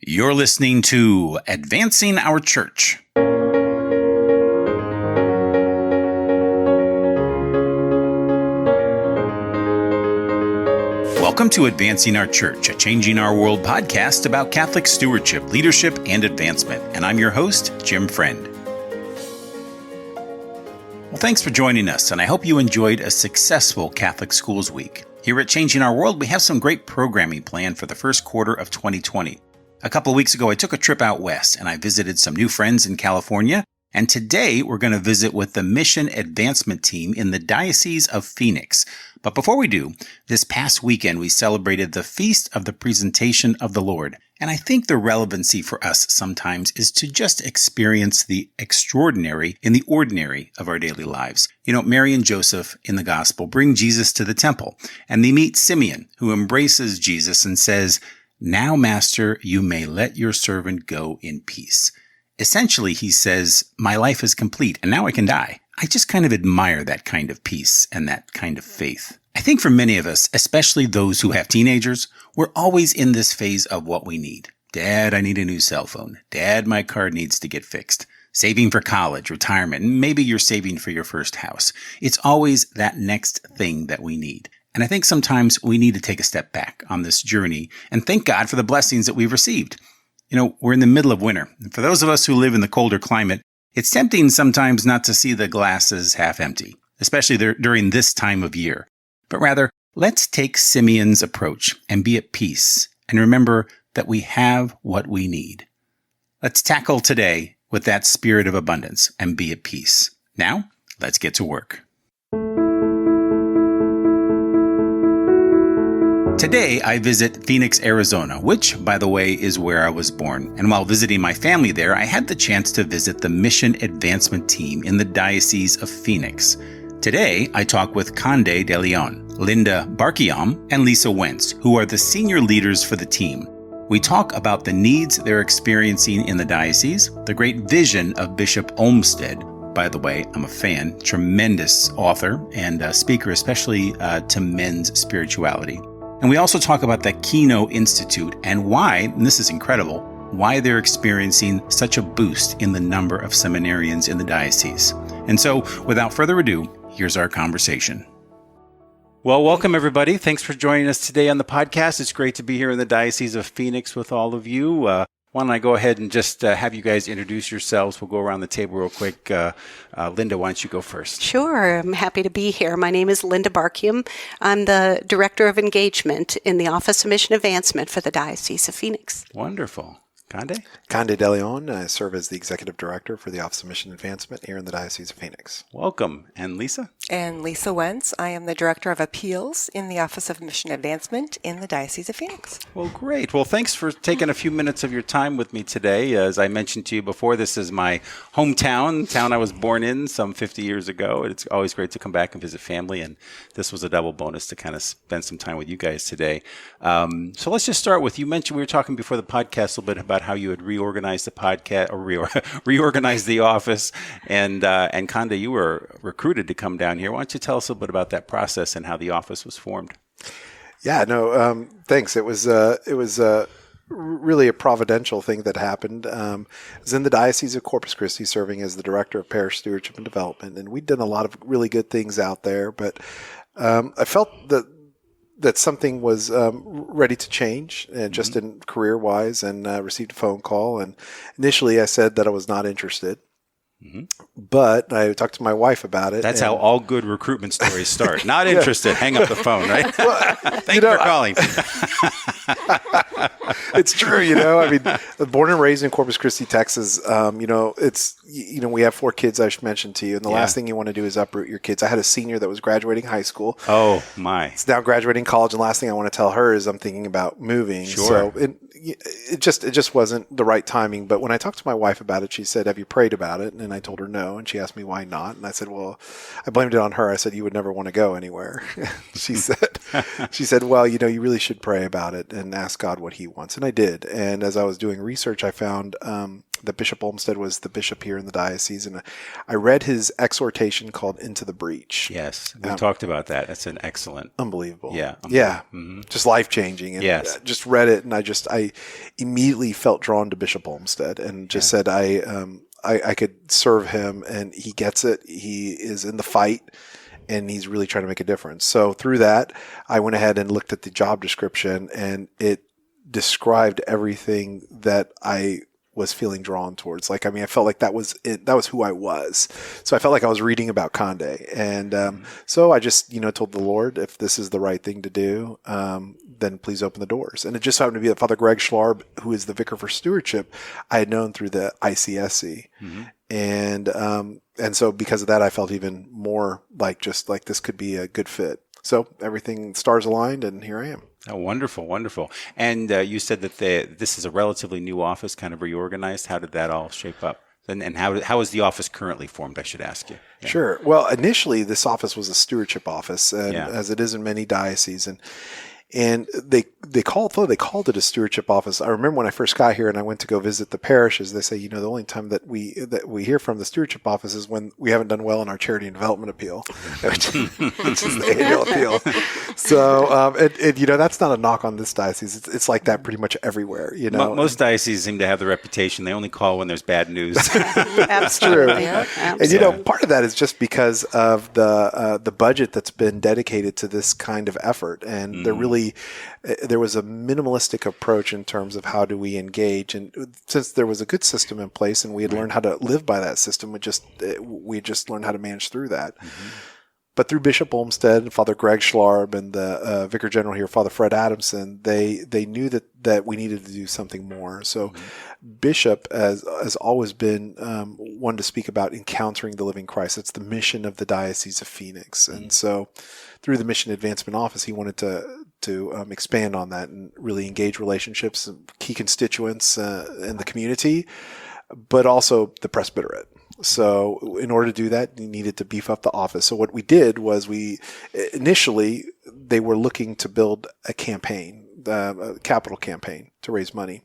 You're listening to Advancing Our Church. Welcome to Advancing Our Church, a Changing Our World podcast about Catholic stewardship, leadership, and advancement. And I'm your host, Jim Friend. Well, thanks for joining us, and I hope you enjoyed a successful Catholic Schools Week. Here at Changing Our World, we have some great programming planned for the first quarter of 2020. A couple of weeks ago, I took a trip out west, and I visited some new friends in California. And today, we're going to visit with the Mission Advancement Team in the Diocese of Phoenix. But before we do, this past weekend, we celebrated the Feast of the Presentation of the Lord. And I think the relevancy for us sometimes is to just experience the extraordinary in the ordinary of our daily lives. You know, Mary and Joseph in the Gospel bring Jesus to the temple, and they meet Simeon, who embraces Jesus and says, "Now, Master, you may let your servant go in peace." Essentially, he says, my life is complete, and now I can die. I just kind of admire that kind of peace and that kind of faith. I think for many of us, especially those who have teenagers, we're always in this phase of what we need. Dad, I need a new cell phone. Dad, my car needs to get fixed. Saving for college, retirement, and maybe you're saving for your first house. It's always that next thing that we need. And I think sometimes we need to take a step back on this journey and thank God for the blessings that we've received. You know, we're in the middle of winter. And for those of us who live in the colder climate, it's tempting sometimes not to see the glasses half empty, especially during this time of year. But rather, let's take Simeon's approach and be at peace and remember that we have what we need. Let's tackle today with that spirit of abundance and be at peace. Now, let's get to work. Today, I visit Phoenix, Arizona, which, by the way, is where I was born. And while visiting my family there, I had the chance to visit the Mission Advancement Team in the Diocese of Phoenix. Today, I talk with Cande de Leon, Linda Barkyoumb, and Lisa Wentz, who are the senior leaders for the team. We talk about the needs they're experiencing in the diocese, the great vision of Bishop Olmsted. By the way, I'm a fan, tremendous author and speaker, especially to men's spirituality. And we also talk about the Kino Institute and why, and this is incredible, why they're experiencing such a boost in the number of seminarians in the diocese. And so, without further ado, here's our conversation. Well, welcome everybody. Thanks for joining us today on the podcast. It's great to be here in the Diocese of Phoenix with all of you. Why don't I go ahead and just have you guys introduce yourselves. We'll go around the table real quick. Linda, why don't you go first? Sure. I'm happy to be here. My name is Linda Barkyoumb. I'm the Director of Engagement in the Office of Mission Advancement for the Diocese of Phoenix. Wonderful. Cande? Cande de Leon. I serve as the Executive Director for the Office of Mission Advancement here in the Diocese of Phoenix. Welcome. And Lisa? And Lisa Wentz. I am the Director of Appeals in the Office of Mission Advancement in the Diocese of Phoenix. Well, great. Well, thanks for taking a few minutes of your time with me today. As I mentioned to you before, this is my hometown, town I was born in some 50 years ago. It's always great to come back and visit family, and this was a double bonus to kind of spend some time with you guys today. So let's just start with, you mentioned, we were talking before the podcast a little bit about how you had reorganized the podcast or reorganized the office, and Cande, you were recruited to come down here. Why don't you tell us a little bit about that process and how the office was formed? Yeah, no, thanks. It was really a providential thing that happened. I was in the Diocese of Corpus Christi serving as the Director of Parish Stewardship and Development, and we'd done a lot of really good things out there, but I felt that something was ready to change, just in career-wise, and received a phone call. And initially I said that I was not interested. Mm-hmm. But I talked to my wife about it. That's how all good recruitment stories start. Not interested. Hang up the phone, right? Well, Thank you for calling. It's true, I mean, born and raised in Corpus Christi, Texas, it's, we have 4 kids I mentioned to you, and the last thing you want to do is uproot your kids. I had a senior that was graduating high school. Oh, my. It's now graduating college, and the last thing I want to tell her is I'm thinking about moving. Sure. So it just wasn't the right timing. But when I talked to my wife about it, she said, "Have you prayed about it?" And I told her no, and she asked me why not. And I said, well, I blamed it on her. I said, "You would never want to go anywhere." She said, "Well, you really should pray about it and ask God what he wants." And I did. And as I was doing research, I found that Bishop Olmsted was the bishop here in the diocese, and I read his exhortation called "Into the Breach." Yes, we talked about that. That's an excellent, unbelievable. Yeah, yeah, just life changing. And yes, just read it, and I immediately felt drawn to Bishop Olmsted, and just said I could serve him, and he gets it. He is in the fight, and he's really trying to make a difference. So through that, I went ahead and looked at the job description, and it described everything that I was feeling drawn towards. Like, I mean, I felt like that was it. That was who I was. So I felt like I was reading about Cande. And so I just, told the Lord, if this is the right thing to do, then please open the doors. And it just happened to be that Father Greg Schlarb, who is the vicar for stewardship, I had known through the ICSC. And so because of that, I felt even more like this could be a good fit. So everything, stars aligned, and here I am. Oh, wonderful, wonderful. And you said that this is a relatively new office, kind of reorganized. How did that all shape up? And how is the office currently formed, I should ask you? Yeah. Sure. Well, initially, this office was a stewardship office, and as it is in many dioceses. And they called it a stewardship office. I remember when I first got here and I went to go visit the parishes, they say, the only time that we hear from the stewardship office is when we haven't done well in our charity and development appeal, which is the annual appeal. So, that's not a knock on this diocese. It's like that pretty much everywhere, Most dioceses seem to have the reputation. They only call when there's bad news. Absolutely. Yeah. And, part of that is just because of the budget that's been dedicated to this kind of effort. And there was a minimalistic approach in terms of how do we engage. And since there was a good system in place and we had learned how to live by that system, we just learned how to manage through that. But through Bishop Olmsted and Father Greg Schlarb and the Vicar General here, Father Fred Adamson, they knew that we needed to do something more. So Bishop has always been one to speak about encountering the living Christ. It's the mission of the Diocese of Phoenix. And so through the Mission Advancement Office, he wanted to expand on that and really engage relationships and key constituents in the community, but also the presbyterate. So in order to do that, you needed to beef up the office. So what we did was initially they were looking to build a campaign, a capital campaign to raise money.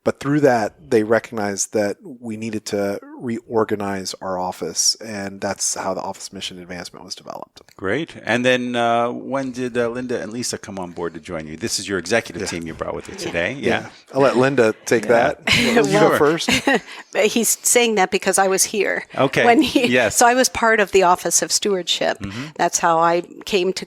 But through that, they recognized that we needed to reorganize our office, and that's how the Office Mission Advancement was developed. Great. And then when did Linda and Lisa come on board to join you? This is your executive team you brought with you today. Yeah. I'll let Linda take that. You go first. He's saying that because I was here. Okay. Yes. So I was part of the Office of Stewardship. That's how I came to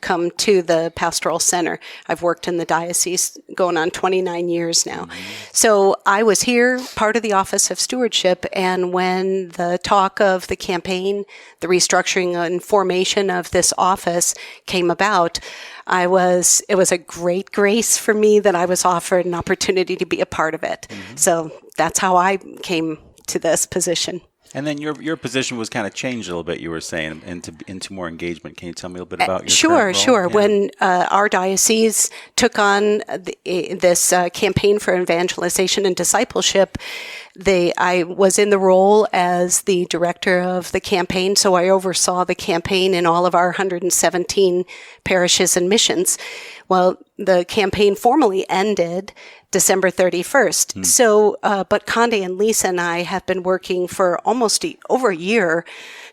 the Pastoral Center. I've worked in the diocese going on 29 years now. So I was here, part of the Office of Stewardship, and when the talk of the campaign, the restructuring and formation of this office came about, it was a great grace for me that I was offered an opportunity to be a part of it. So that's how I came to this position. And then your position was kind of changed a little bit, you were saying, into more engagement. Can you tell me a little bit about your current role? Sure. Yeah. When our diocese took on this campaign for evangelization and discipleship, I was in the role as the director of the campaign, so I oversaw the campaign in all of our 117 parishes and missions. Well, the campaign formally ended December 31st. So, but Cande and Lisa and I have been working for almost over a year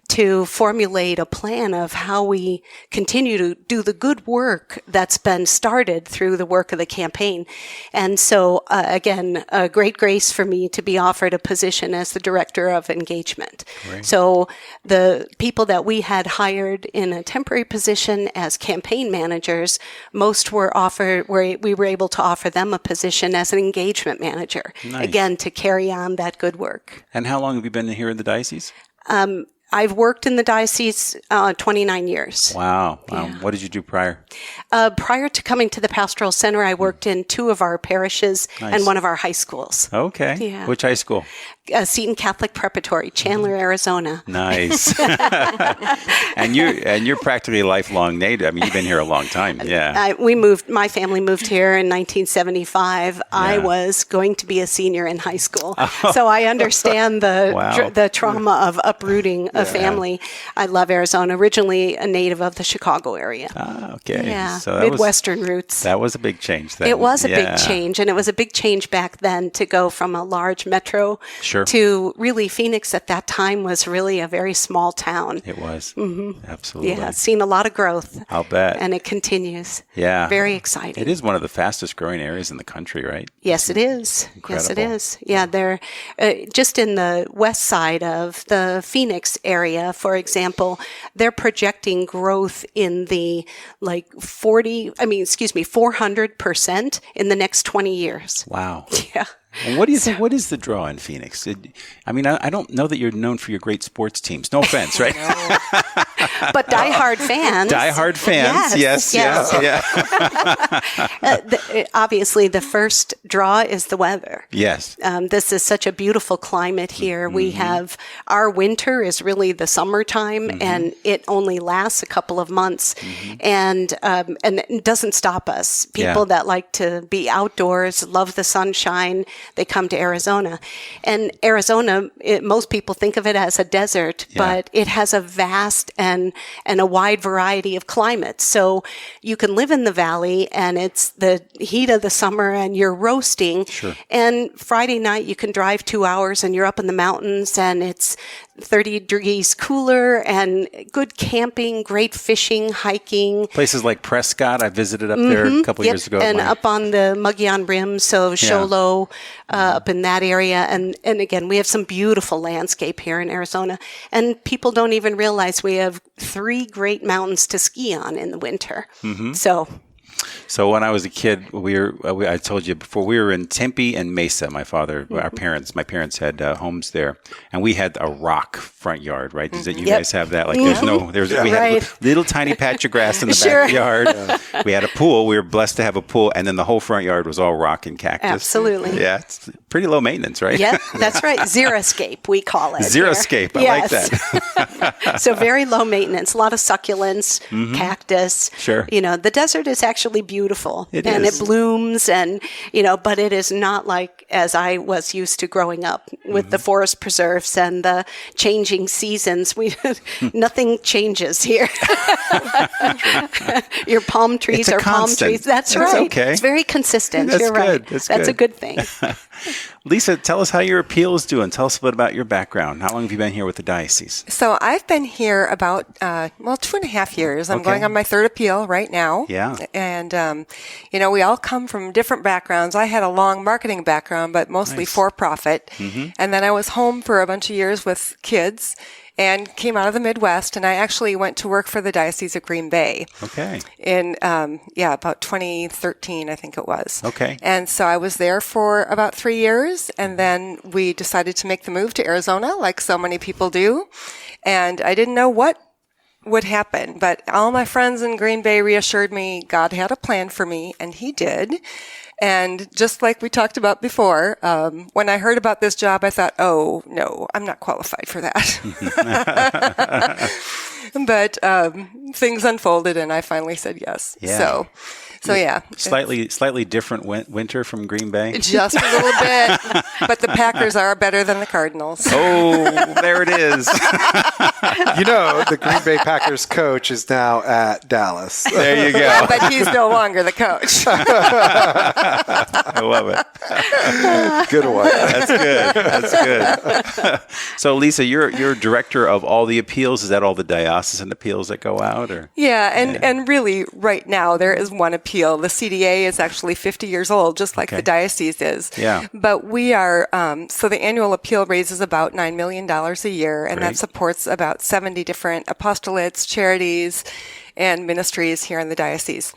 to formulate a plan of how we continue to do the good work that's been started through the work of the campaign. And so, again, a great grace for me to be offered a position as the director of engagement. Great. So the people that we had hired in a temporary position as campaign managers, most were we were able to offer them a position as an engagement manager, again, to carry on that good work. And how long have you been here in the diocese? I've worked in the diocese 29 years. Wow. Yeah. What did you do prior? Prior to coming to the Pastoral Center, I worked in 2 of our parishes and 1 of our high schools. Okay. Yeah. Which high school? Seton Catholic Preparatory, Chandler, Arizona. Nice. And you're practically a lifelong native. I mean, you've been here a long time. Yeah. My family moved here in 1975. Yeah. I was going to be a senior in high school. So I understand the trauma of uprooting family. I love Arizona. Originally a native of the Chicago area. Ah, okay. Yeah, So Midwestern roots. That was a big change then. It was a big change, and it was a big change back then to go from a large metro to really Phoenix at that time was really a very small town. It was. Absolutely. Yeah, it's seen a lot of growth. I'll bet. And it continues. Yeah. Very exciting. It is one of the fastest growing areas in the country, right? Yes, it is. Incredible. Yes, it is. Yeah, they're just in the west side of the Phoenix area, for example, they're projecting growth in the 400% in the next 20 years. Wow. Yeah. And what do you think? What is the draw in Phoenix? I don't know that you're known for your great sports teams. No offense, right? But diehard fans. Diehard fans. Yes. Yeah. Obviously, the first draw is the weather. Yes. This is such a beautiful climate here. We have our winter is really the summertime, and it only lasts a couple of months, and it doesn't stop us. People that like to be outdoors, love the sunshine. They come to Arizona. And Arizona, most people think of it as a desert, but it has a vast and a wide variety of climates. So you can live in the valley and it's the heat of the summer and you're roasting. Sure. And Friday night you can drive 2 hours and you're up in the mountains and it's 30 degrees cooler and good camping, great fishing, hiking. Places like Prescott, I visited up there a couple years ago. And up on the Mogollon Rim, so Show Low, up in that area. And again, we have some beautiful landscape here in Arizona. And people don't even realize we have 3 great mountains to ski on in the winter. So when I was a kid, I told you before, we were in Tempe and Mesa. My parents had homes there, and we had a rock front yard, right? You guys have that? Like we had a little tiny patch of grass in the backyard. We had a pool. We were blessed to have a pool, and then the whole front yard was all rock and cactus. Absolutely. Yeah, it's pretty low maintenance, right? Yeah, that's right. Xeriscape, we call it. Xeriscape, I like that. So very low maintenance, a lot of succulents, cactus. Sure. The desert is actually beautiful. It is. It blooms and, but it is not like as I was used to growing up with the forest preserves and the changing seasons. Nothing changes here. Your palm trees are palm trees. That's right. Okay. It's very consistent. That's You're right. good. That's a good thing. Lisa, tell us how your appeal is doing. Tell us a bit about your background. How long have you been here with the diocese? So I've been here about, 2.5 years. I'm going on my 3rd appeal right now. Yeah. And, we all come from different backgrounds. I had a long marketing background, but mostly for-profit. And then I was home for a bunch of years with kids and came out of the Midwest, and I actually went to work for the Diocese of Green Bay. Okay. In, about 2013, I think it was. Okay. And so I was there for about 3 years, and then we decided to make the move to Arizona, like so many people do. And I didn't know what would happen, but all my friends in Green Bay reassured me God had a plan for me, and He did. And just like we talked about before, when I heard about this job, I thought, oh, no, I'm not qualified for that. But things unfolded, and I finally said yes. Yeah. So yeah. Slightly different winter from Green Bay? Just a little bit. But the Packers are better than the Cardinals. Oh, there it is. The Green Bay Packers coach is now at Dallas. There you go. Yeah, but he's no longer the coach. I love it. Good one. That's good. So, Lisa, you're director of all the appeals. Is that all the diocesan appeals that go out? Or? Yeah, and really right now there is one appeal. The CDA is actually 50 years old, just like the diocese is. Yeah. But we are, so the annual appeal raises about $9 million a year, and that supports about 70 different apostolates, charities, and ministries here in the diocese.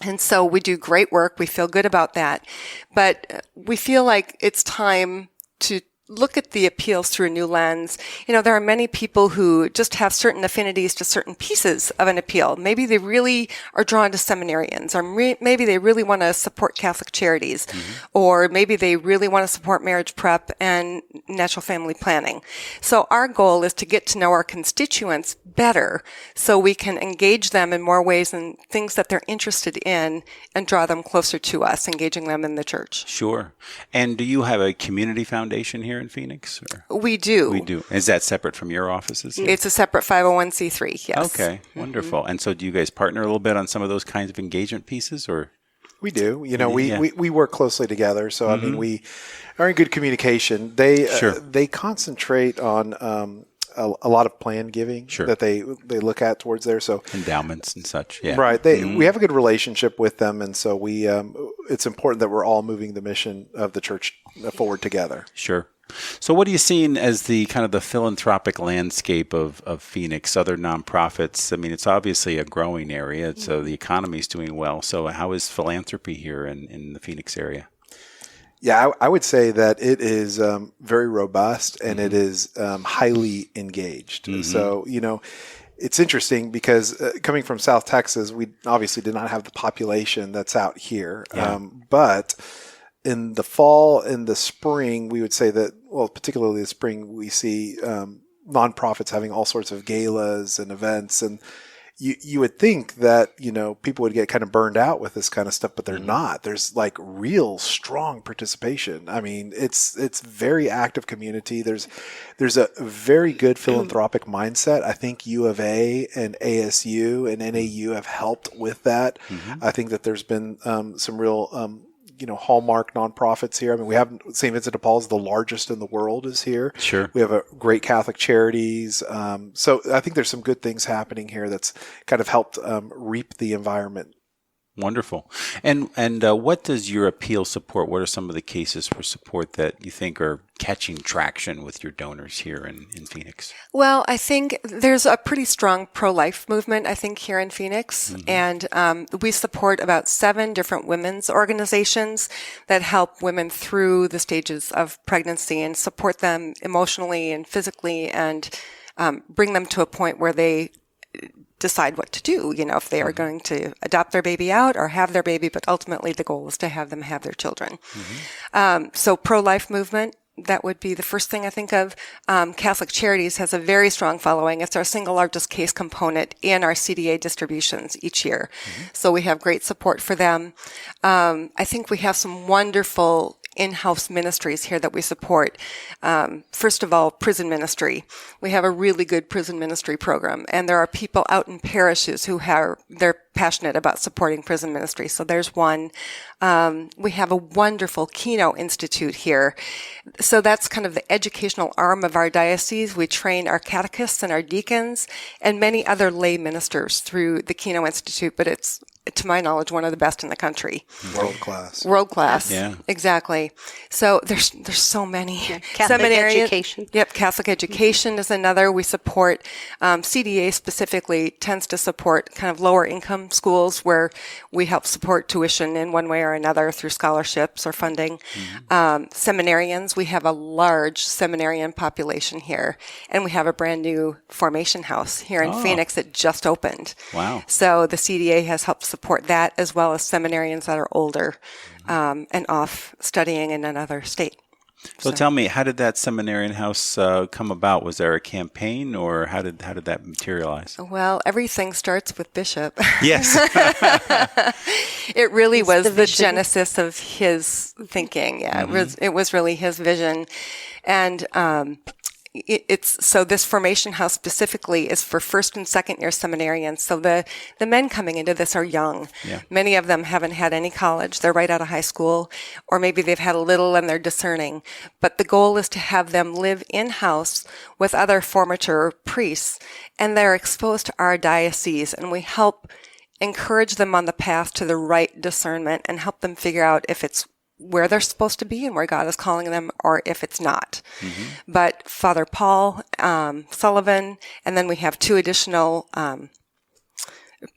And so we do great work. We feel good about that. But we feel like it's time to look at the appeals through a new lens. There are many people who just have certain affinities to certain pieces of an appeal. Maybe they really are drawn to seminarians, or maybe they really want to support Catholic Charities, or maybe they really want to support marriage prep and natural family planning. So our goal is to get to know our constituents better so we can engage them in more ways and things that they're interested in and draw them closer to us, engaging them in the church. Sure. And do you have a community foundation here in Phoenix? Or? We do. We do. Is that separate from your offices? It's a separate 501c3, yes. Okay, wonderful. And so do you guys partner a little bit on some of those kinds of engagement pieces, or? We do. We work closely together. So, I mean, we are in good communication. They concentrate on a lot of plan giving that they look at towards there. So endowments and such. Yeah. Right. We have a good relationship with them. And so it's important that we're all moving the mission of the church forward together. Sure. So what are you seeing as the kind of the philanthropic landscape of Phoenix, other nonprofits? I mean, it's obviously a growing area, so the economy is doing well. So how is philanthropy here in the Phoenix area? Yeah, I would say that it is very robust and it is highly engaged. So, it's interesting because coming from South Texas, we obviously did not have the population that's out here. Yeah. But in the fall and the spring, we would say that, well, particularly the spring, we see nonprofits having all sorts of galas and events. And you would think that, people would get kind of burned out with this kind of stuff, but they're not. There's like real strong participation. I mean, it's very active community. There's a very good philanthropic mindset. I think U of A and ASU and NAU have helped with that. I think that there's been some real hallmark nonprofits here. I mean, we have St. Vincent de Paul's, the largest in the world, is here. Sure. We have a great Catholic Charities. So I think there's some good things happening here that's kind of helped reap the environment. Wonderful. And what does your appeal support? What are some of the cases for support that you think are catching traction with your donors here in Phoenix? Well, I think there's a pretty strong pro-life movement, I think, here in Phoenix. And we support about 7 different women's organizations that help women through the stages of pregnancy and support them emotionally and physically and bring them to a point where they decide what to do, if they are going to adopt their baby out or have their baby, but ultimately the goal is to have them have their children. So pro-life movement, that would be the first thing I think of. Catholic Charities has a very strong following. It's our single largest case component in our CDA distributions each year. So we have great support for them. I think we have some wonderful in-house ministries here that we support. First of all, prison ministry. We have a really good prison ministry program, and there are people out in parishes they're passionate about supporting prison ministry. So there's one. We have a wonderful Keno Institute here. So that's kind of the educational arm of our diocese. We train our catechists and our deacons and many other lay ministers through the Keno Institute, but it's, to my knowledge, one of the best in the country. World class. World class. Yeah. Exactly. So there's so many. Catholic education. Yep. Catholic education is another. We support, CDA specifically tends to support kind of lower income schools where we help support tuition in one way or another through scholarships or funding. Seminarians, we have a large seminarian population here, and we have a brand new formation house here in Phoenix that just opened. Wow. So the CDA has helped support that, as well as seminarians that are older and off studying in another state. So tell me, how did that seminarian house come about? Was there a campaign, or how did that materialize? Well, everything starts with Bishop. Yes. It really was the genesis of his thinking. Yeah, it was really his vision. And so this formation house specifically is for first and second year seminarians. So the men coming into this are young. Yeah. Many of them haven't had any college. They're right out of high school, or maybe they've had a little and they're discerning. But the goal is to have them live in-house with other formature priests, and they're exposed to our diocese, and we help encourage them on the path to the right discernment and help them figure out if it's where they're supposed to be and where God is calling them, or if it's not. But Father Paul Sullivan, and then we have 2 additional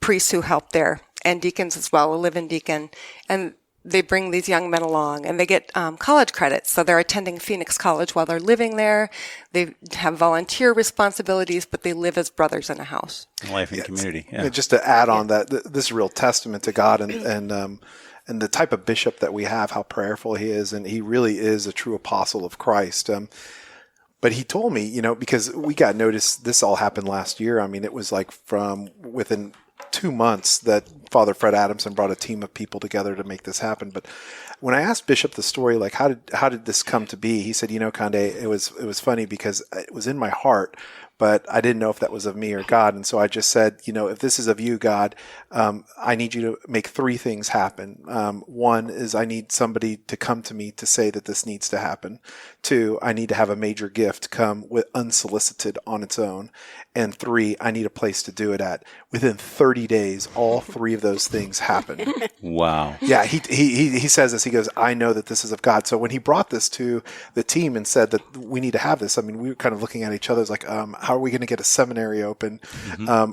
priests who help there, and deacons as well, a live-in deacon, and they bring these young men along, and they get college credits. So they're attending Phoenix College while they're living there. They have volunteer responsibilities, but they live as brothers in a house. Life in community. Yeah. Just to add on that, this is a real testament to God and the type of bishop that we have, how prayerful he is, and he really is a true apostle of Christ. But he told me, because we got notice, this all happened last year. I mean, it was like from within 2 months that Father Fred Adamson brought a team of people together to make this happen. But when I asked Bishop the story, like, how did this come to be? He said, Cande, it was funny because it was in my heart, but I didn't know if that was of me or God. And so I just said, if this is of you, God, I need you to make 3 things happen. One is I need somebody to come to me to say that this needs to happen. 2, I need to have a major gift come with unsolicited on its own. And 3, I need a place to do it at. Within 30 days, all 3 of those things happened. Wow. Yeah, he says this. He goes, I know that this is of God. So when he brought this to the team and said that we need to have this, I mean, we were kind of looking at each other as like, how are we going to get a seminary open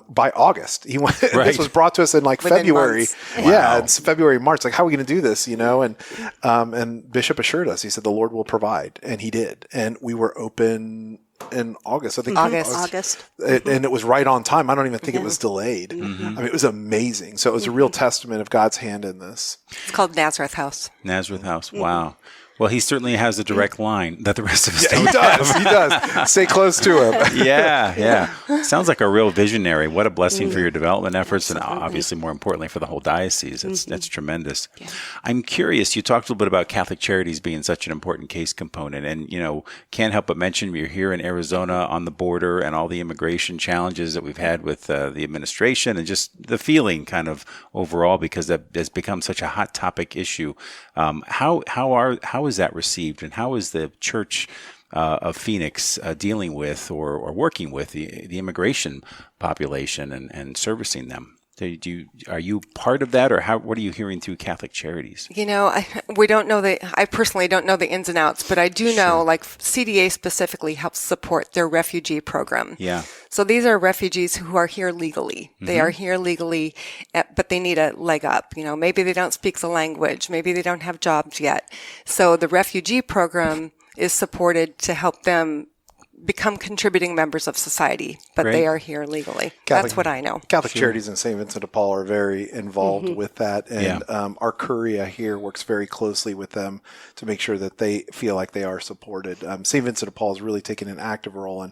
by August? This was brought to us in like Within February. months. Yeah, it's February, March. Like, how are we going to do this? And Bishop assured us. He said the Lord will provide, and he did. And we were open in August. I think August. And it was right on time. I don't even think it was delayed. I mean, it was amazing. So it was a real testament of God's hand in this. It's called Nazareth House. Nazareth House. Wow. Well, he certainly has a direct line that the rest of us Yeah, he does. Stay close to him. Yeah. Sounds like a real visionary. What a blessing for your development efforts, and obviously, more importantly, for the whole diocese. That's tremendous. Yeah. I'm curious. You talked a little bit about Catholic Charities being such an important case component, and can't help but mention you're here in Arizona on the border, and all the immigration challenges that we've had with the administration, and just the feeling kind of overall, because that has become such a hot topic issue. How is that received, and how is the Church of Phoenix dealing with or working with the immigration population and servicing them? Are you part of that, or what are you hearing through Catholic Charities? We don't know I personally don't know the ins and outs, but I do know, like, CDA specifically helps support their refugee program. Yeah. So these are refugees who are here legally. They are here legally, but they need a leg up. Maybe they don't speak the language. Maybe they don't have jobs yet. So the refugee program is supported to help them become contributing members of society, but they are here legally. That's what I know. Catholic Charities in St. Vincent de Paul are very involved with that, and our Curia here works very closely with them to make sure that they feel like they are supported. St. Vincent de Paul is really taking an active role,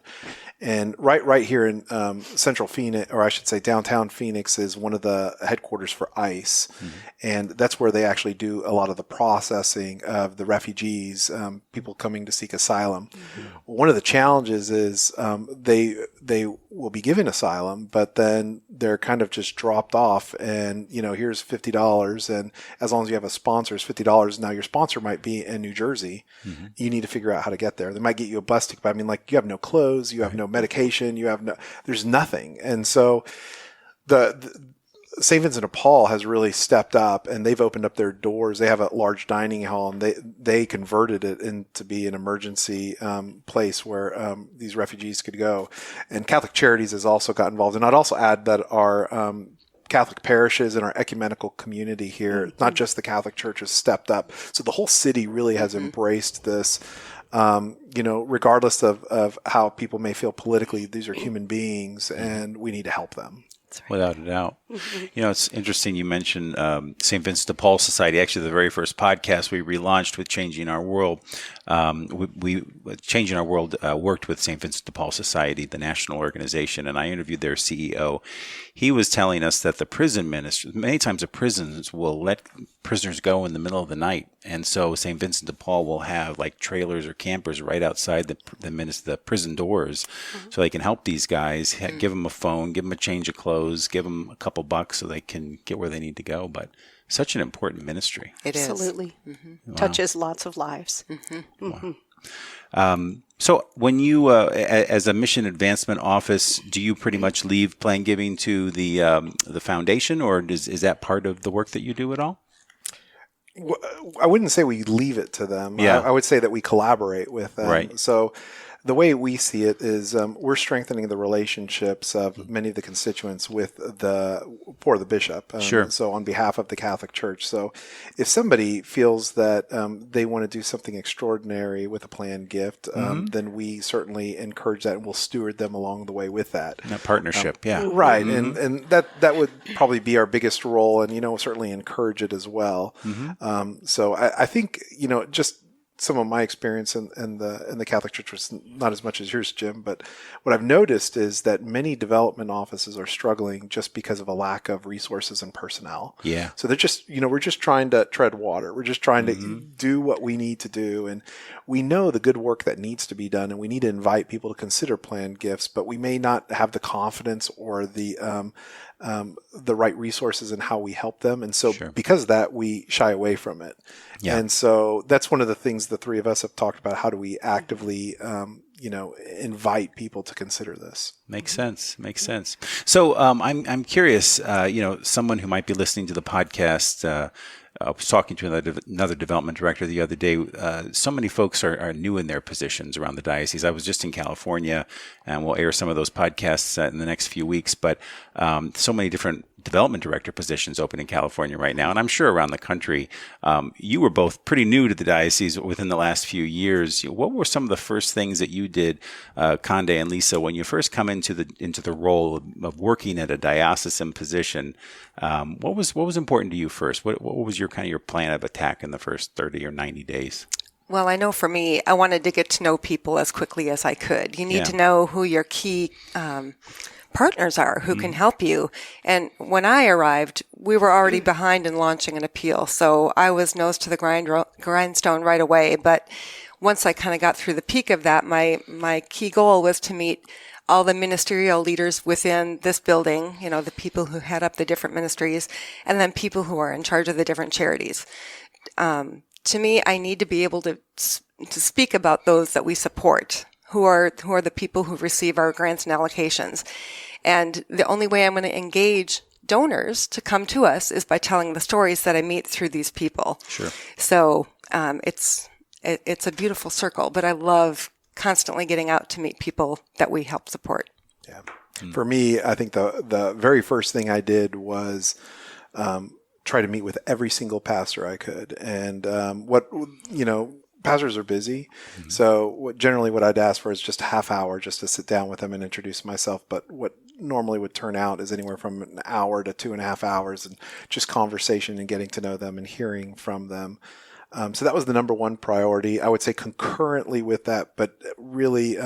and right here in central Phoenix, or I should say downtown Phoenix, is one of the headquarters for ICE, and that's where they actually do a lot of the processing of the refugees, people coming to seek asylum. One of the challenges is they will be given asylum, but then they're kind of just dropped off, and here's $50, and as long as you have a sponsor, it's $50. Now your sponsor might be in New Jersey. You need to figure out how to get there. They might get you a bus ticket, but I mean, like, you have no clothes, you have no medication, there's nothing. And so the St. Vincent de Paul has really stepped up, and they've opened up their doors. They have a large dining hall, and they converted it into be an emergency place where these refugees could go. And Catholic Charities has also got involved. And I'd also add that our Catholic parishes and our ecumenical community here, not just the Catholic Church, has stepped up. So the whole city really has embraced this. Regardless of how people may feel politically, these are human beings, and we need to help them. Without a doubt. It's interesting you mentioned St. Vincent de Paul Society. Actually, the very first podcast we relaunched with Changing Our World, Changing Our World worked with St. Vincent de Paul Society, the national organization, and I interviewed their CEO. He was telling us that the prison ministry, many times the prisons will let prisoners go in the middle of the night. And so St. Vincent de Paul will have like trailers or campers right outside the prison doors, so they can help these guys, give them a phone, give them a change of clothes, give them a couple bucks so they can get where they need to go. But such an important ministry. It is. Absolutely. Touches lots of lives. Wow. So when you, as a mission advancement office, do you pretty much leave plan giving to the foundation, or is that part of the work that you do at all? I wouldn't say we leave it to them. Yeah. I would say that we collaborate with them. Right. So the way we see it is we're strengthening the relationships of many of the constituents for the bishop. Sure. So on behalf of the Catholic Church. So if somebody feels that they want to do something extraordinary with a planned gift, then we certainly encourage that, and we'll steward them along the way with that. That partnership, yeah. Right. And that would probably be our biggest role, and, certainly encourage it as well. So I think, just some of my experience in the Catholic Church was not as much as yours, Jim, but what I've noticed is that many development offices are struggling just because of a lack of resources and personnel. Yeah. So they're just, we're just trying to tread water. We're just trying to do what we need to do. And we know the good work that needs to be done, and we need to invite people to consider planned gifts, but we may not have the confidence or the right resources in how we help them. And so because of that, we shy away from it. Yeah. And so that's one of the things the three of us have talked about. How do we actively, invite people to consider this? Makes sense. So I'm curious, someone who might be listening to the podcast, I was talking to another development director the other day. So many folks are new in their positions around the diocese. I was just in California, and we'll air some of those podcasts in the next few weeks. But so many different development director positions open in California right now, and I'm sure around the country. You were both pretty new to the diocese within the last few years. What were some of the first things that you did, Cande and Lisa, when you first come into the role of working at a diocesan position? What was important to you first? What was your plan of attack in the first 30 or 90 days? Well, I know for me, I wanted to get to know people as quickly as I could. You need to know who your key partners are, who can help you. And when I arrived, we were already behind in launching an appeal. So I was nose to the grindstone right away. But once I kind of got through the peak of that, my key goal was to meet all the ministerial leaders within this building, the people who head up the different ministries, and then people who are in charge of the different charities. To me, I need to be able to speak about those that we support, who are the people who receive our grants and allocations. And the only way I'm going to engage donors to come to us is by telling the stories that I meet through these people. Sure. So it's a beautiful circle, but I love constantly getting out to meet people that we help support. Yeah. For me, I think the very first thing I did was try to meet with every single pastor I could. And pastors are busy. Mm-hmm. So generally what I'd ask for is just a half hour just to sit down with them and introduce myself. But what normally would turn out is anywhere from an hour to 2.5 hours, and just conversation and getting to know them and hearing from them. So that was the number one priority. I would say concurrently with that, but really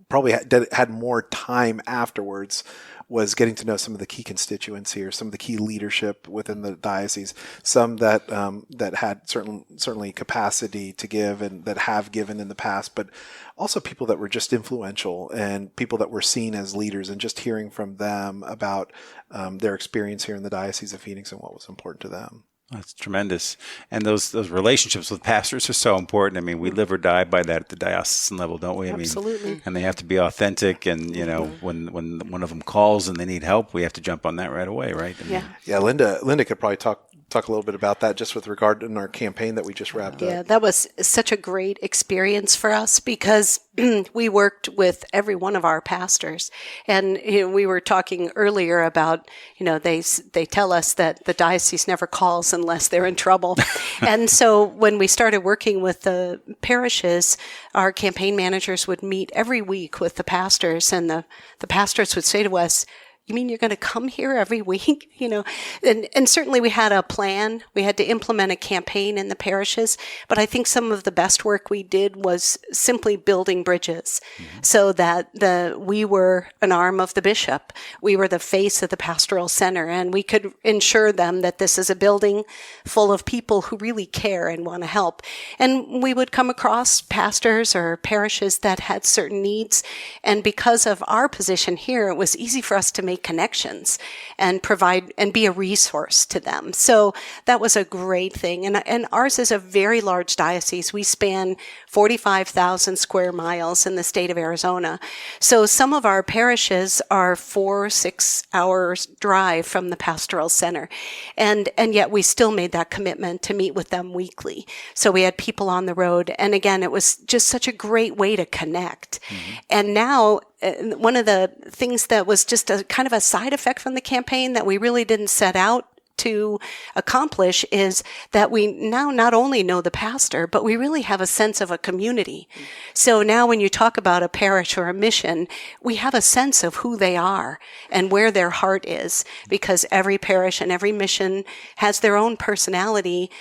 probably had more time afterwards, was getting to know some of the key constituents here, some of the key leadership within the diocese, some that had certainly capacity to give and that have given in the past, but also people that were just influential and people that were seen as leaders, and just hearing from them about their experience here in the Diocese of Phoenix and what was important to them. That's tremendous. And those relationships with pastors are so important. I mean, we live or die by that at the diocesan level, don't we? Absolutely. And they have to be authentic. And, when one of them calls and they need help, we have to jump on that right away, right? Yeah, Linda could probably talk a little bit about that, just with regard to our campaign that we just wrapped up. Yeah, that was such a great experience for us, because we worked with every one of our pastors. And we were talking earlier about, they tell us that the diocese never calls unless they're in trouble. And so when we started working with the parishes, our campaign managers would meet every week with the pastors, and the pastors would say to us, "You mean you're going to come here every week?" And certainly we had a plan. We had to implement a campaign in the parishes. But I think some of the best work we did was simply building bridges, so that we were an arm of the bishop. We were the face of the pastoral center, and we could ensure them that this is a building full of people who really care and want to help. And we would come across pastors or parishes that had certain needs. And because of our position here, it was easy for us to make connections and provide and be a resource to them. So that was a great thing. And ours is a very large diocese. We span 45,000 square miles in the state of Arizona. So some of our parishes are 4-6 hours drive from the pastoral center. And yet we still made that commitment to meet with them weekly. So we had people on the road. And again, it was just such a great way to connect. Mm-hmm. And now, one of the things that was just a kind of a side effect from the campaign that we really didn't set out to accomplish is that we now not only know the pastor, but we really have a sense of a community. So now when you talk about a parish or a mission, we have a sense of who they are and where their heart is, because every parish and every mission has their own personality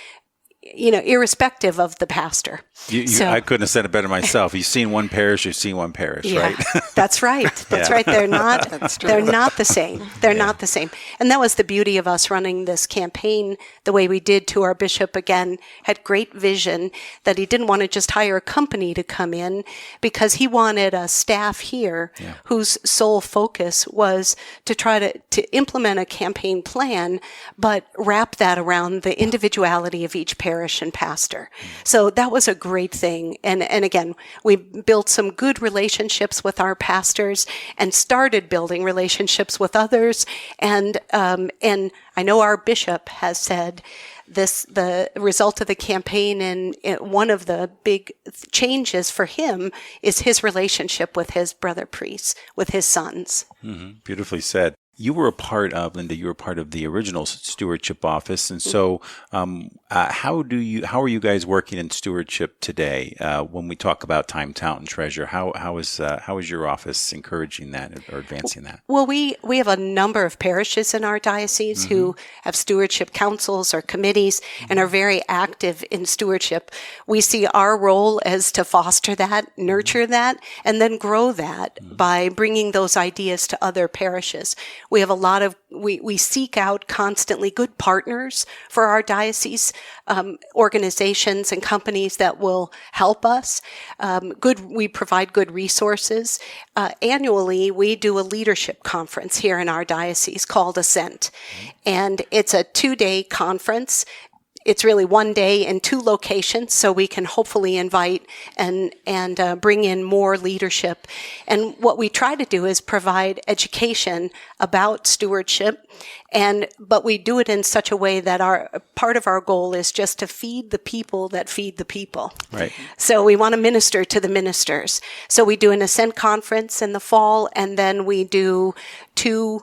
irrespective of the pastor. I couldn't have said it better myself. You've seen one parish, right? That's right. That's right. They're not. They're not the same. They're not the same. And that was the beauty of us running this campaign the way we did. To our bishop, again, had great vision that he didn't want to just hire a company to come in, because he wanted a staff here whose sole focus was to try to implement a campaign plan, but wrap that around the individuality of each parish and pastor. So that was a great thing. And again, we built some good relationships with our pastors and started building relationships with others. And I know our bishop has said the result of the campaign, and one of the big changes for him is his relationship with his brother priests, with his sons. Mm-hmm. Beautifully said. You were a part of, Linda, the original stewardship office. And so how are you guys working in stewardship today? When we talk about time, talent, and treasure, how is your office encouraging that or advancing that? Well, we have a number of parishes in our diocese who have stewardship councils or committees and are very active in stewardship. We see our role as to foster that, nurture that, and then grow that by bringing those ideas to other parishes. We have a lot of, we seek out constantly good partners for our diocese, organizations and companies that will help us. We provide good resources. Annually, we do a leadership conference here in our diocese called Ascent. And it's a 2-day conference. It's really 1 day in 2 locations, so we can hopefully invite and bring in more leadership. And what we try to do is provide education about stewardship, but we do it in such a way that part of our goal is just to feed the people that feed the people. Right. So we want to minister to the ministers. So we do an Ascent Conference in the fall, and then we do 2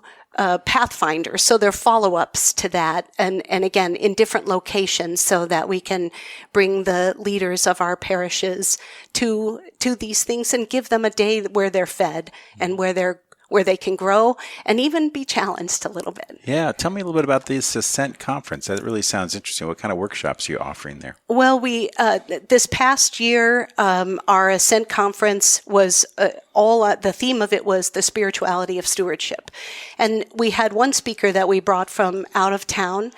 pathfinders. So they're follow-ups to that. And again, in different locations, so that we can bring the leaders of our parishes to these things and give them a day where they're fed and where they can grow and even be challenged a little bit. Yeah. Tell me a little bit about this Ascent Conference. That really sounds interesting. What kind of workshops are you offering there? Well, this past year, our Ascent Conference was the theme of it was the spirituality of stewardship. And we had one speaker that we brought from out of town,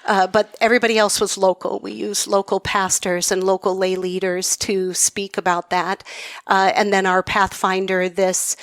but everybody else was local. We used local pastors and local lay leaders to speak about that. And then our Pathfinder this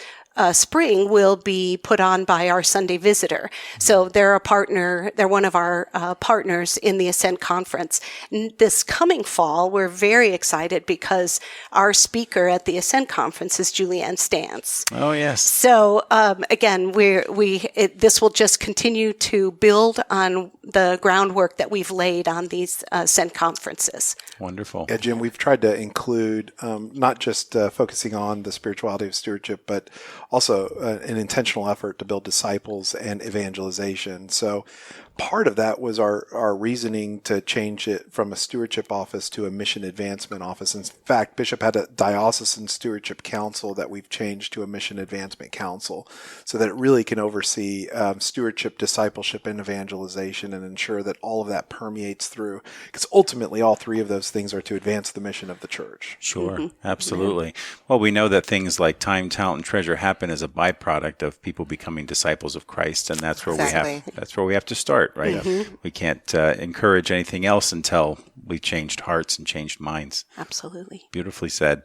spring will be put on by our Sunday Visitor. So they're one of our partners in the Ascent Conference. This coming fall, we're very excited because our speaker at the Ascent Conference is Julianne Stance. Oh, yes. So again, this will just continue to build on the groundwork that we've laid on these Ascent Conferences. Wonderful. Yeah, Jim, we've tried to include not just focusing on the spirituality of stewardship, but also an intentional effort to build disciples and evangelization. So part of that was our reasoning to change it from a stewardship office to a mission advancement office. In fact, Bishop had a diocesan stewardship council that we've changed to a mission advancement council so that it really can oversee stewardship, discipleship, and evangelization and ensure that all of that permeates through. Because ultimately, all 3 of those things are to advance the mission of the church. Sure, absolutely. Well, we know that things like time, talent, and treasure happen as a byproduct of people becoming disciples of Christ, and that's where we have to start, right? We can't encourage anything else until we've changed hearts and changed minds. Absolutely. Beautifully said.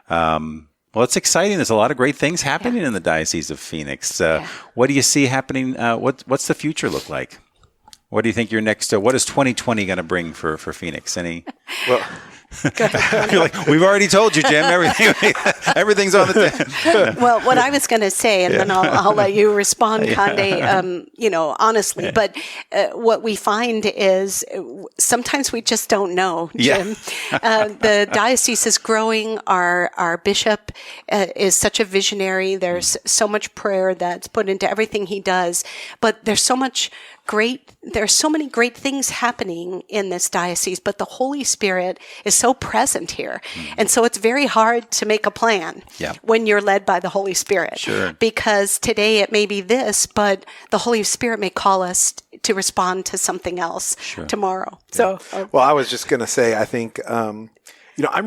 Well, it's exciting. There's a lot of great things happening in the Diocese of Phoenix. What do you see happening? What's the future look like? What do you think your next? What is 2020 going to bring for Phoenix? Well. You're like, we've already told you, Jim. Everything's on the table. Well, what I was going to say, and then I'll let you respond, Cande, honestly. Yeah. But what we find is sometimes we just don't know, Jim. The diocese is growing. Our bishop is such a visionary. There's so much prayer that's put into everything he does, but there's so much there's so many great things happening in this diocese, but the Holy Spirit is so present here. And so it's very hard to make a plan when you're led by the Holy Spirit. Sure. Because today it may be this, but the Holy Spirit may call us to respond to something else tomorrow. So, well, I was just going to say, I think, I'm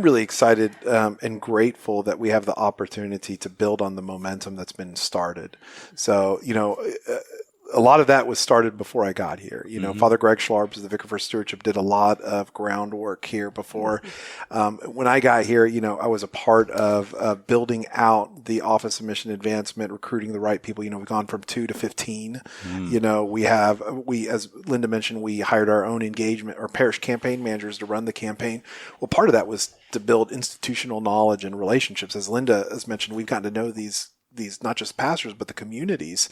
really excited and grateful that we have the opportunity to build on the momentum that's been started. So, a lot of that was started before I got here. Father Greg Schlarb, the Vicar for Stewardship, did a lot of groundwork here before. When I got here, I was a part of building out the Office of Mission Advancement, recruiting the right people. We've gone from 2 to 15. We, as Linda mentioned, we hired our own engagement or parish campaign managers to run the campaign. Well, part of that was to build institutional knowledge and relationships. As Linda has mentioned, we've gotten to know these not just pastors, but the communities.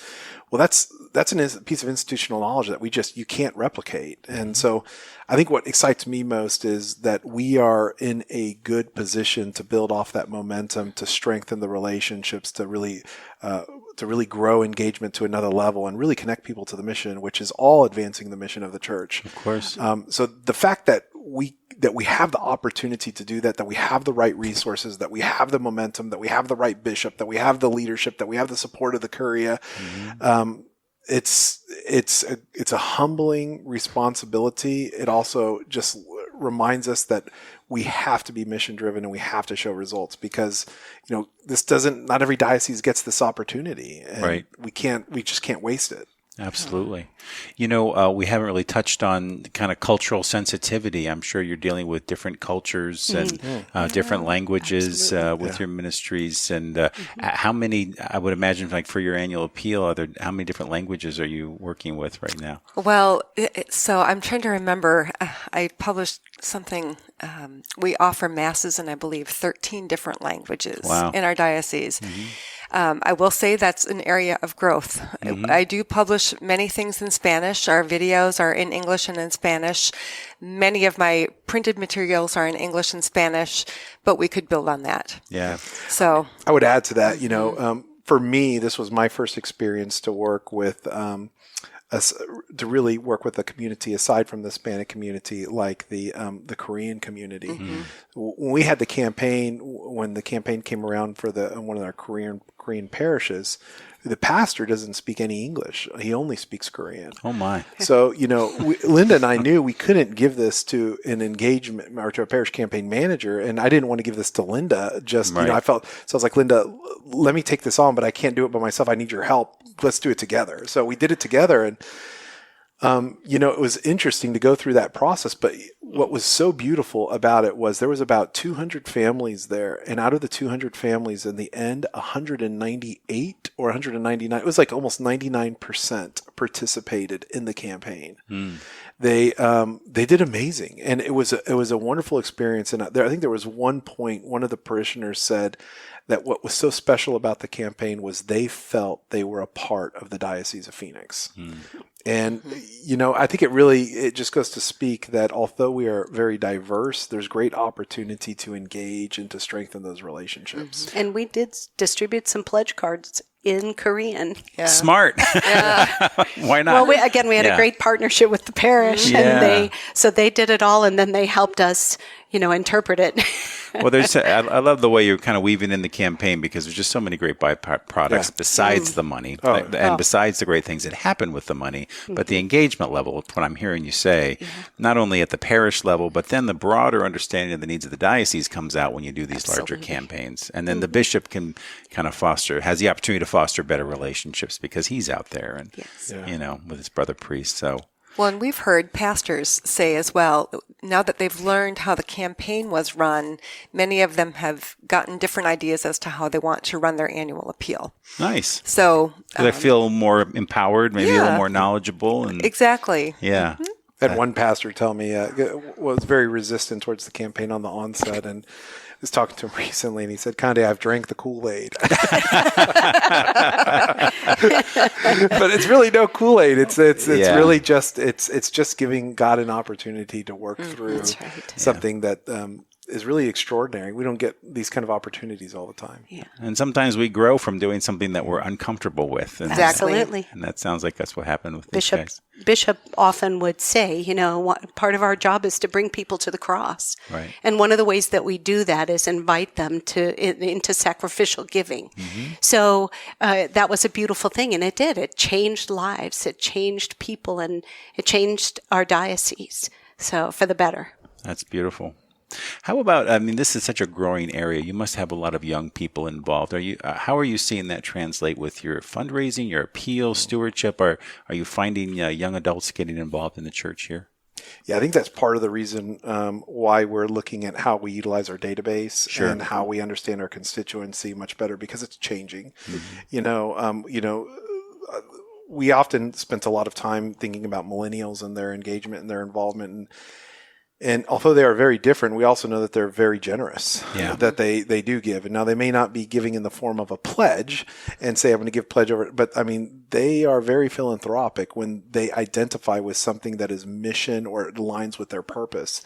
Well, that's a piece of institutional knowledge that you can't replicate. And so I think what excites me most is that we are in a good position to build off that momentum, to strengthen the relationships, to really grow engagement to another level and really connect people to the mission, which is all advancing the mission of the church. Of course. So the fact that we have the opportunity to do that we have the right resources, that we have the momentum, that we have the right bishop, that we have the leadership, that we have the support of the Curia. It's a humbling responsibility. It also just reminds us that we have to be mission driven and we have to show results because, not every diocese gets this opportunity and we just can't waste it. Absolutely. We haven't really touched on kind of cultural sensitivity. I'm sure you're dealing with different cultures and different languages with your ministries. And how many, I would imagine, like for your annual appeal, how many different languages are you working with right now? Well, so I'm trying to remember. I published something. We offer masses in, I believe, 13 different languages in our diocese. I will say that's an area of growth. I do publish many things in Spanish. Our videos are in English and in Spanish. Many of my printed materials are in English and Spanish, but we could build on that. Yeah. So I would add to that, for me, this was my first experience to work with to really work with a community aside from the Hispanic community, like the Korean community. When we had the campaign came around for one of our Korean parishes, the pastor doesn't speak any English. He only speaks Korean. Oh my! So Linda and I knew we couldn't give this to an engagement or to a parish campaign manager, and I didn't want to give this to Linda. I felt so. I was like, Linda, let me take this on, but I can't do it by myself. I need your help. Let's do it together. So we did it together, and it was interesting to go through that process. But what was so beautiful about it was there was about 200 families there, and out of the 200 families, in the end, 198 or 199, it was like almost 99% participated in the campaign. They did amazing, and it was a wonderful experience. And I think there was one point one of the parishioners said that what was so special about the campaign was they felt they were a part of the Diocese of Phoenix. And, I think it just goes to speak that although we are very diverse, there's great opportunity to engage and to strengthen those relationships. And we did distribute some pledge cards in Korean. Yeah. Smart. Yeah. Why not? Well, we had a great partnership with the parish, and they did it all, and then they helped us, interpret it. Well, I love the way you're kind of weaving in the campaign, because there's just so many great byproducts besides the money besides the great things that happen with the money, but the engagement level, what I'm hearing you say, not only at the parish level, but then the broader understanding of the needs of the diocese comes out when you do these larger campaigns. And then the bishop can kind of has the opportunity to foster better relationships because he's out there and, with his brother priest. So. Well, and we've heard pastors say as well, now that they've learned how the campaign was run, many of them have gotten different ideas as to how they want to run their annual appeal. Nice. So they feel more empowered, maybe a little more knowledgeable. And exactly. Yeah. I had one pastor tell me was very resistant towards the campaign on the onset, and I was talking to him recently, and he said, Cande, I've drank the Kool-Aid. But it's really no Kool-Aid. It's really just, it's just giving God an opportunity to work through something that is really extraordinary. We don't get these kind of opportunities all the time. Yeah. And sometimes we grow from doing something that we're uncomfortable with. And Absolutely. And that sounds like that's what happened with these guys. Bishop often would say, part of our job is to bring people to the cross. Right. And one of the ways that we do that is invite them into sacrificial giving. Mm-hmm. So that was a beautiful thing, and it did. It changed lives. It changed people, and it changed our diocese. So for the better. That's beautiful. How about, this is such a growing area. You must have a lot of young people involved. How are you seeing that translate with your fundraising, your appeal, stewardship? Are you finding young adults getting involved in the church here? Yeah, I think that's part of the reason why we're looking at how we utilize our database and how we understand our constituency much better, because it's changing. Mm-hmm. We often spent a lot of time thinking about millennials and their engagement and their involvement. And although they are very different, we also know that they're very generous, that they do give. And now they may not be giving in the form of a pledge and say, I'm going to give pledge over, but they are very philanthropic when they identify with something that is mission or it aligns with their purpose.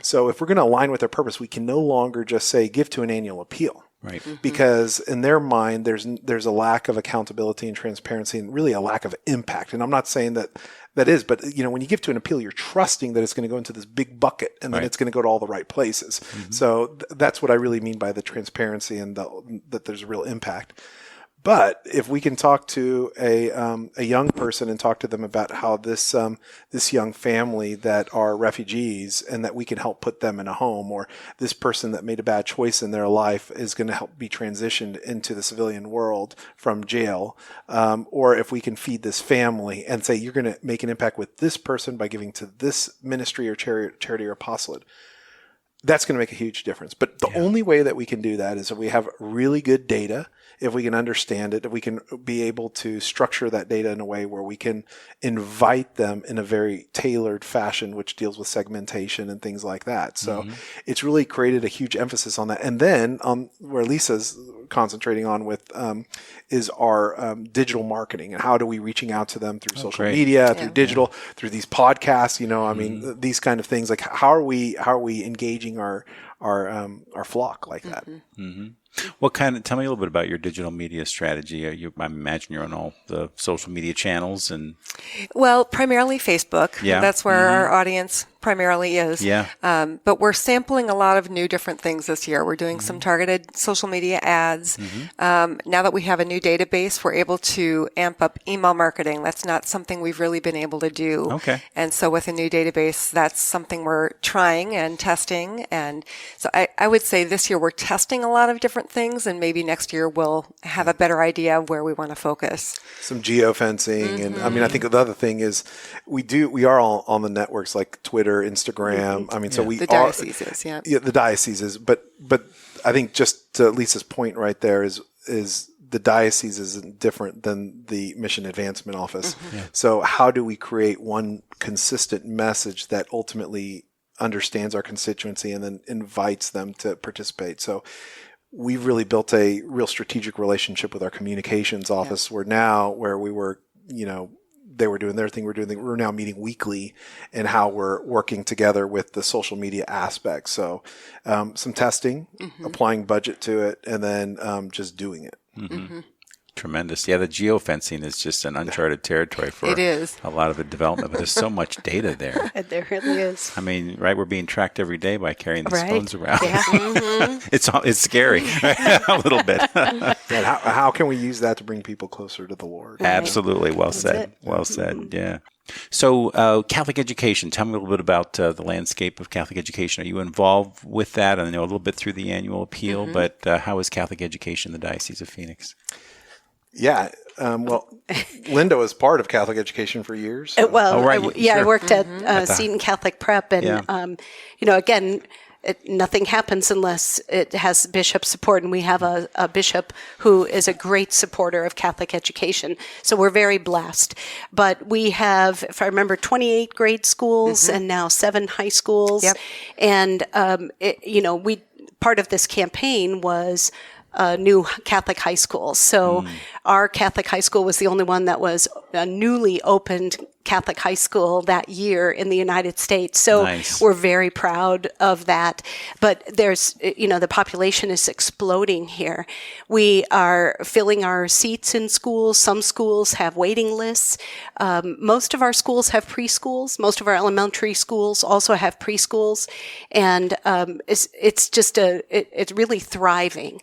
So if we're going to align with their purpose, we can no longer just say, give to an annual appeal. Right. Mm-hmm. Because in their mind, there's a lack of accountability and transparency and really a lack of impact. And I'm not saying that is, but when you give to an appeal, you're trusting that it's going to go into this big bucket and then it's going to go to all the right places. Mm-hmm. So that's what I really mean by the transparency and that there's a real impact. But if we can talk to a young person and talk to them about how this young family that are refugees and that we can help put them in a home, or this person that made a bad choice in their life is going to help be transitioned into the civilian world from jail, or if we can feed this family and say, you're going to make an impact with this person by giving to this ministry or charity or apostolate, that's going to make a huge difference. But the only way that we can do that is if we have really good data, if we can understand it, if we can be able to structure that data in a way where we can invite them in a very tailored fashion, which deals with segmentation and things like that. So it's really created a huge emphasis on that. And then where Lisa's concentrating on with is our digital marketing, and how do we reaching out to them through social media, through digital, through these podcasts, these kind of things. Like how are we engaging our flock like that? Mm-hmm. Tell me a little bit about your digital media strategy. I imagine you're on all the social media channels Well, primarily Facebook. Yeah. That's where our audience primarily is. Yeah. But we're sampling a lot of new different things this year. We're doing some targeted social media ads. Now that we have a new database, we're able to amp up email marketing. That's not something we've really been able to do. Okay. And so with a new database, that's something we're trying and testing. And so I would say this year we're testing a lot of different things, and maybe next year we'll have a better idea of where we want to focus. Some geofencing. And I think the other thing is we are all on the networks like Twitter, Instagram. So we the dioceses, yeah, the dioceses. But I think just to Lisa's point right there is the diocese isn't different than the Mission Advancement Office. So how do we create one consistent message that ultimately understands our constituency and then invites them to participate? So we've really built a real strategic relationship with our communications office where we were, they were doing their thing, we're now meeting weekly, and how we're working together with the social media aspect. So some testing, applying budget to it, and then just doing it. Tremendous. Yeah, the geofencing is just an uncharted territory for a lot of the development, but there's so much data there. There really is. We're being tracked every day by carrying these phones around. Yeah. It's scary, a little bit. How can we use that to bring people closer to the Lord? Right. Absolutely. Well said. Well said. Yeah. So Catholic education, tell me a little bit about the landscape of Catholic education. Are you involved with that? I know a little bit through the annual appeal, but how is Catholic education in the Diocese of Phoenix? Yeah. Linda was part of Catholic education for years. So. I worked at Seton Catholic Prep, and again, nothing happens unless it has bishop support, and we have a bishop who is a great supporter of Catholic education. So we're very blessed. But we have, if I remember, 28 grade schools and now 7 high schools. Yep. And part of this campaign was new Catholic high school. So our Catholic high school was the only one that was newly opened Catholic high school that year in the United States. So Nice. we're very proud of that. But there's, the population is exploding here. We are filling our seats in schools. Some schools have waiting lists. Most of our schools have preschools. Most of our elementary schools also have preschools. And it's really thriving.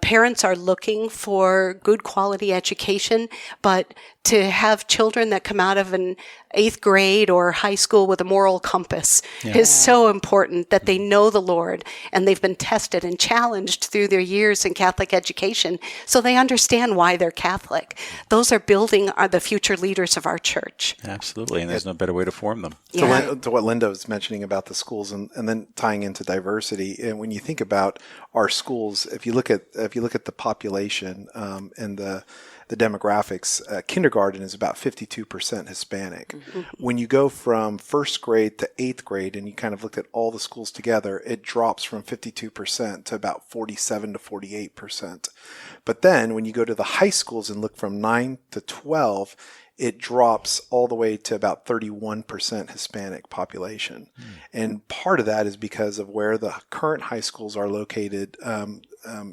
Parents are looking for good quality education, but to have children that come out of an 8th grade or high school with a moral compass is so important, that they know the Lord and they've been tested and challenged through their years in Catholic education, so they understand why they're Catholic. Those are the future leaders of our church. Absolutely, and there's no better way to form them. To what Linda was mentioning about the schools, and then tying into diversity, and when you think about our schools, if you look at the population and the demographics, kindergarten is about 52% Hispanic. Mm-hmm. When you go from 1st grade to 8th grade and you kind of look at all the schools together, it drops from 52% to about 47 to 48%. But then when you go to the high schools and look from 9 to 12, it drops all the way to about 31% Hispanic population. Mm. And part of that is because of where the current high schools are located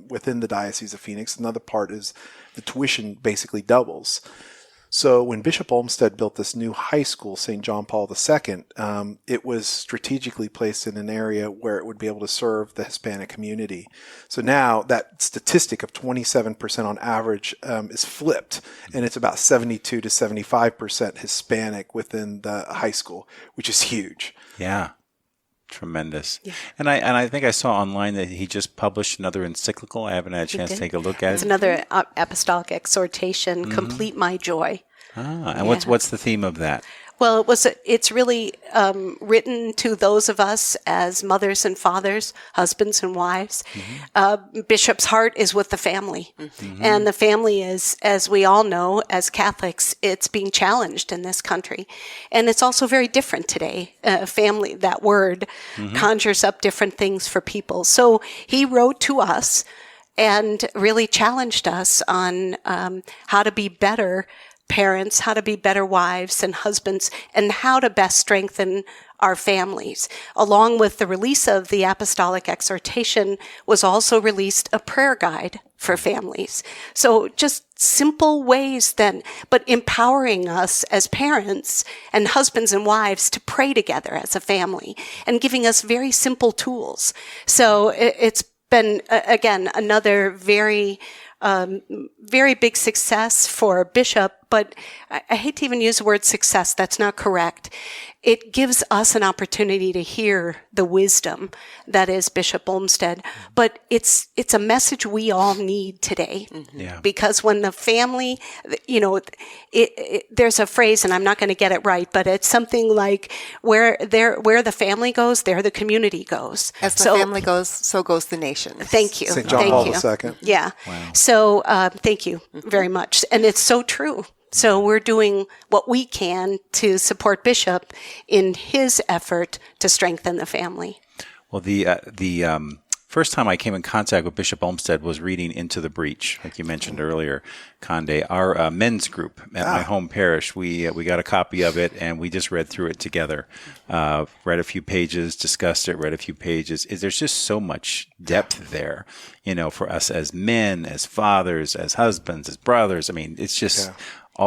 within the Diocese of Phoenix. Another part is the tuition basically doubles. So when Bishop Olmsted built this new high school, St. John Paul II, it was strategically placed in an area where it would be able to serve the Hispanic community. So now that statistic of 27% on average is flipped, and it's about 72 to 75% Hispanic within the high school, which is huge. Yeah. Tremendous. Yeah. And I think I saw online that he just published another encyclical. I haven't had a chance to take a look at It's it. another apostolic exhortation, mm-hmm. Complete My Joy. And what's the theme of that? Well, it's really written to those of us as mothers and fathers, husbands and wives. Mm-hmm. Bishop's heart is with the family. Mm-hmm. And the family is, as we all know, as Catholics, it's being challenged in this country. And it's also very different today. Family, that word, mm-hmm. conjures up different things for people. So he wrote to us and really challenged us on how to be better parents, how to be better wives and husbands, and how to best strengthen our families. Along with the release of the apostolic exhortation was also released a prayer guide for families. So just simple ways then, but empowering us as parents and husbands and wives to pray together as a family and giving us very simple tools. So it's been, again, another very big success for Bishop, but I hate to even use the word success. That's not correct. It gives us an opportunity to hear the wisdom that is Bishop Olmsted, but it's a message we all need today. Mm-hmm. Yeah. Because when the family, there's a phrase, and I'm not going to get it right, but it's something like where the family goes, there the community goes. As the family goes, so goes the nation. Thank you. St. John Paul II. Yeah. Wow. So thank you very much, and it's so true. So we're doing what we can to support Bishop in his effort to strengthen the family. Well, the first time I came in contact with Bishop Olmsted was reading Into the Breach, like you mentioned earlier, Cande. Our men's group at my home parish, we got a copy of it, and we just read through it together. Read a few pages, discussed it, read a few pages. There's just so much depth there, for us as men, as fathers, as husbands, as brothers. I mean, it's just... Yeah.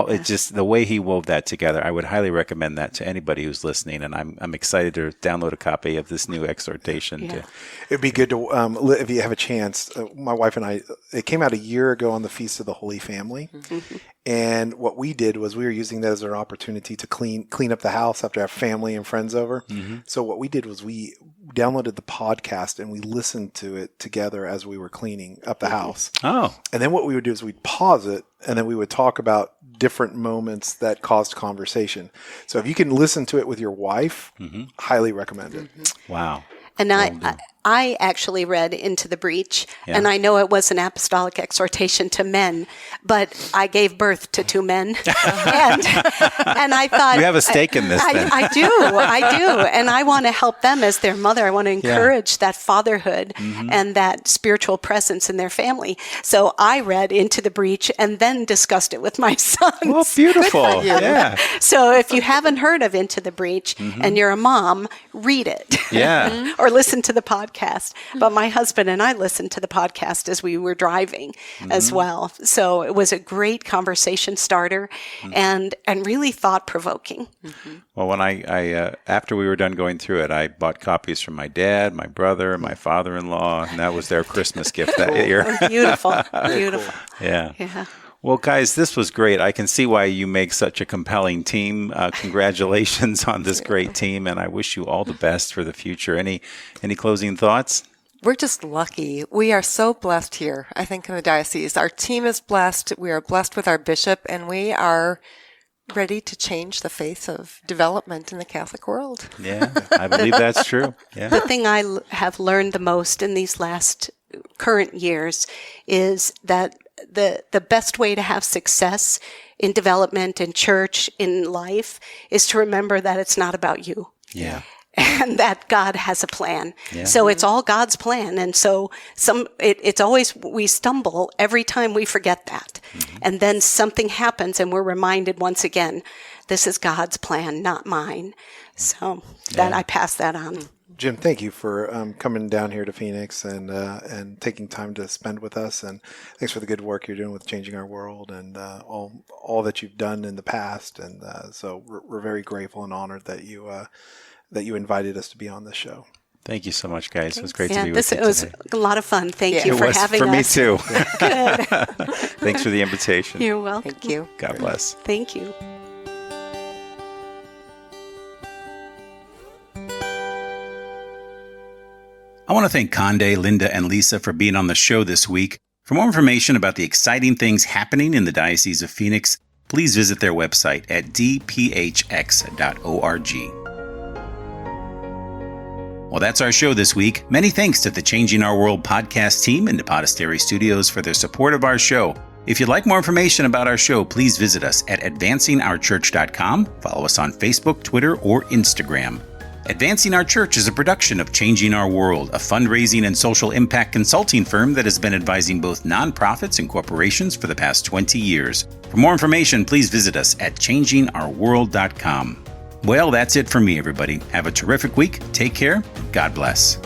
It's just the way he wove that together. I would highly recommend that to anybody who's listening, and I'm excited to download a copy of this new exhortation. Yeah. It'd be good to, if you have a chance, my wife and I, it came out a year ago on the Feast of the Holy Family, mm-hmm. and what we did was we were using that as our opportunity to clean up the house after our family and friends over. Mm-hmm. So what we did was we downloaded the podcast and we listened to it together as we were cleaning up the house. Oh. And then what we would do is we'd pause it, and then we would talk about different moments that caused conversation. So if you can listen to it with your wife, mm-hmm. highly recommend it. Mm-hmm. Wow. And I actually read Into the Breach, and I know it was an apostolic exhortation to men, but I gave birth to 2 men. and I thought... You have a stake in this, then. I do. And I want to help them as their mother. I want to encourage that fatherhood and that spiritual presence in their family. So I read Into the Breach and then discussed it with my sons. Well, beautiful. Yeah. So if you haven't heard of Into the Breach and you're a mom, read it. Yeah. Or listen to the podcast. But my husband and I listened to the podcast as we were driving as well. So it was a great conversation starter and really thought-provoking. Well, when I after we were done going through it, I bought copies from my dad, my brother, my father-in-law, and that was their Christmas gift that year. Beautiful. Yeah. Yeah. Well, guys, this was great. I can see why you make such a compelling team. Congratulations on this great team, and I wish you all the best for the future. Any closing thoughts? We're just lucky. We are so blessed here, I think, in the diocese. Our team is blessed. We are blessed with our bishop, and we are ready to change the face of development in the Catholic world. Yeah, I believe that's true. Yeah. The thing I have learned the most in these last current years is that the best way to have success in development, in church, in life, is to remember that it's not about you. Yeah. And that God has a plan. Yeah. So it's all God's plan. And so it's always, we stumble every time we forget that. And then something happens and we're reminded once again, this is God's plan, not mine. So that I pass that on. Jim, thank you for coming down here to Phoenix and taking time to spend with us, and thanks for the good work you're doing with Changing Our World and all that you've done in the past. And so we're very grateful and honored that you invited us to be on this show. Thank you so much, guys. It was great to be with you today. It was a lot of fun. Thank you for having us. It was for me too. Good. Thanks for the invitation. You're welcome. Thank you. God bless. Thank you. I want to thank Cande, Linda, and Lisa for being on the show this week. For more information about the exciting things happening in the Diocese of Phoenix, please visit their website at dphx.org. Well, that's our show this week. Many thanks to the Changing Our World podcast team and the Podastery Studios for their support of our show. If you'd like more information about our show, please visit us at advancingourchurch.com. Follow us on Facebook, Twitter, or Instagram. Advancing Our Church is a production of Changing Our World, a fundraising and social impact consulting firm that has been advising both nonprofits and corporations for the past 20 years. For more information, please visit us at changingourworld.com. Well, that's it for me, everybody. Have a terrific week. Take care. God bless.